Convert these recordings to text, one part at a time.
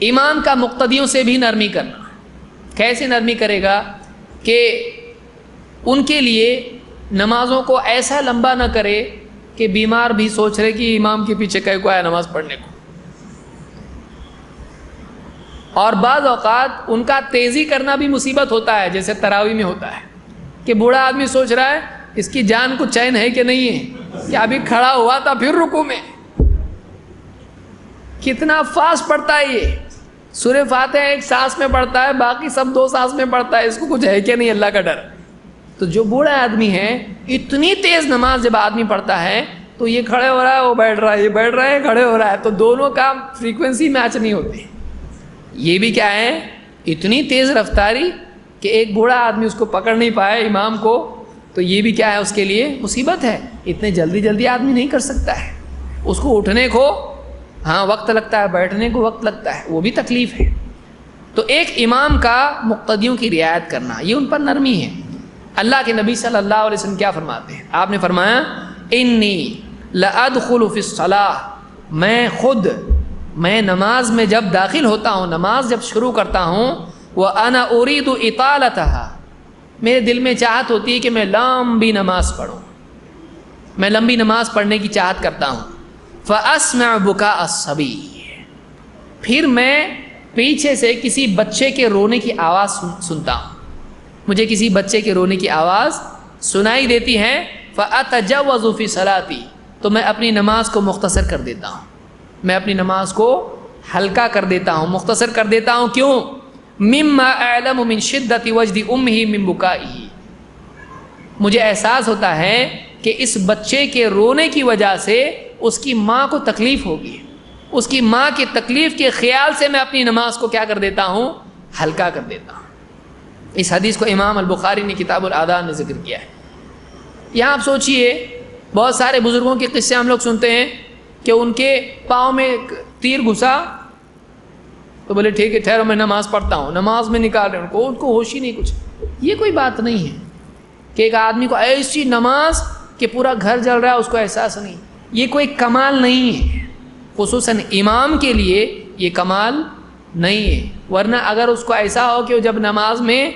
امام کا مقتدیوں سے بھی نرمی کرنا. کیسے نرمی کرے گا کہ ان کے لیے نمازوں کو ایسا لمبا نہ کرے کہ بیمار بھی سوچ رہے کہ امام کے پیچھے کہیں کو آیا نماز پڑھنے کو. اور بعض اوقات ان کا تیزی کرنا بھی مصیبت ہوتا ہے، جیسے تراویح میں ہوتا ہے کہ بوڑھا آدمی سوچ رہا ہے اس کی جان کو چین ہے کہ نہیں ہے، کہ ابھی کھڑا ہوا تھا پھر رکوع میں. کتنا فاسٹ پڑھتا ہے یہ، سورہ فاتحہ ایک سانس میں پڑھتا ہے، باقی سب 2 سانس میں پڑھتا ہے. اس کو کچھ ہے کہ نہیں اللہ کا ڈر. تو جو بوڑھا آدمی ہے اتنی تیز نماز جب آدمی پڑھتا ہے تو یہ کھڑے ہو رہا ہے وہ بیٹھ رہا ہے، یہ بیٹھ رہا ہے کھڑے ہو رہا ہے، تو دونوں کا فریکوینسی میچ نہیں ہوتی. یہ بھی کیا ہے، اتنی تیز رفتاری کہ ایک بوڑھا آدمی اس کو پکڑ نہیں پائے امام کو، تو یہ بھی کیا ہے اس کے لیے مصیبت ہے. اتنے جلدی جلدی آدمی نہیں کر سکتا ہے، اس کو اٹھنے کو وقت لگتا ہے، بیٹھنے کو وقت لگتا ہے، وہ بھی تکلیف ہے. تو ایک امام کا مقتدیوں کی رعایت کرنا یہ ان پر نرمی ہے. اللہ کے نبی صلی اللہ علیہ وسلم کیا فرماتے ہیں؟ آپ نے فرمایا انی لادخل فی الصلاۃ، میں نماز میں جب داخل ہوتا ہوں، نماز جب شروع کرتا ہوں، وانا اريد اطالتها، میرے دل میں چاہت ہوتی ہے کہ میں لمبی نماز پڑھوں، میں لمبی نماز پڑھنے کی چاہت کرتا ہوں. فاسمع بکاء الصبی، پھر میں پیچھے سے کسی بچے کے رونے کی آواز سنتا ہوں، مجھے کسی بچے کے رونے کی آواز سنائی دیتی ہے. فاتجوز فی صلاتی، تو میں اپنی نماز کو مختصر کر دیتا ہوں، میں اپنی نماز کو ہلکا کر دیتا ہوں، مختصر کر دیتا ہوں. کیوں؟ مما اعلم من شدت وجد امہ من بکائہ، مجھے احساس ہوتا ہے کہ اس بچے کے رونے کی وجہ سے اس کی ماں کو تکلیف ہوگی، اس کی ماں کی تکلیف کے خیال سے میں اپنی نماز کو کیا کر دیتا ہوں، ہلکا کر دیتا ہوں. اس حدیث کو امام البخاری نے کتاب الآذان میں ذکر کیا ہے. یہاں آپ سوچئے بہت سارے بزرگوں کے قصے ہم لوگ سنتے ہیں کہ ان کے پاؤں میں تیر گھسا تو بولے ٹھیک ہے ٹھہرو میں نماز پڑھتا ہوں، نماز میں نکال رہے ہیں ان کو ہوش ہی نہیں کچھ. یہ کوئی بات نہیں ہے کہ ایک آدمی کو ایسی نماز کہ پورا گھر جل رہا ہے اس کو احساس نہیں، یہ کوئی کمال نہیں ہے. خصوصاً امام کے لیے یہ کمال نہیں ہے. ورنہ اگر اس کو ایسا ہو کہ وہ جب نماز میں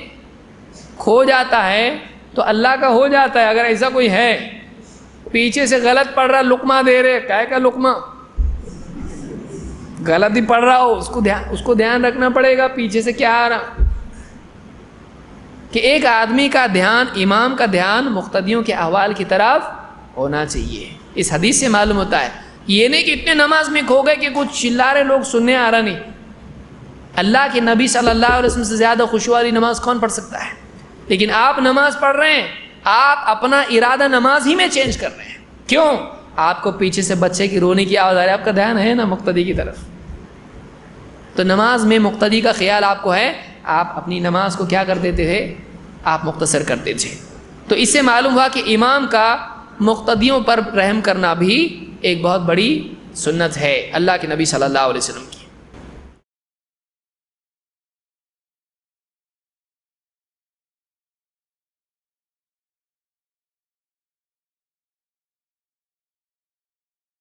کھو جاتا ہے تو اللہ کا ہو جاتا ہے. اگر ایسا کوئی ہے پیچھے سے غلط پڑھ رہا، لقمہ دے رہے، کہے کا لقمہ غلط ہی پڑھ رہا ہو، اس کو دھیان رکھنا پڑے گا پیچھے سے کیا آ رہا. کہ ایک آدمی کا دھیان، امام کا دھیان مقتدیوں کے احوال کی طرف ہونا چاہیے. اس حدیث سے معلوم ہوتا ہے یہ نہیں کہ اتنے نماز میں کھو گئے کہ کچھ چلا رہے لوگ سننے آ رہا نہیں. اللہ کے نبی صلی اللہ علیہ وسلم سے زیادہ خشوع والی نماز کون پڑھ سکتا ہے؟ لیکن آپ نماز پڑھ رہے ہیں، آپ اپنا ارادہ نماز ہی میں چینج کر رہے ہیں. کیوں؟ آپ کو پیچھے سے بچے کی رونے کی آواز آ رہی ہے، آپ کا دھیان ہے نا مقتدی کی طرف. تو نماز میں مقتدی کا خیال آپ کو ہے، آپ اپنی نماز کو کیا کر دیتے تھے، آپ مختصر کرتے تھے. تو اس سے معلوم ہوا کہ امام کا مقتدیوں پر رحم کرنا بھی ایک بہت بڑی سنت ہے اللہ کے نبی صلی اللہ علیہ وسلم کی.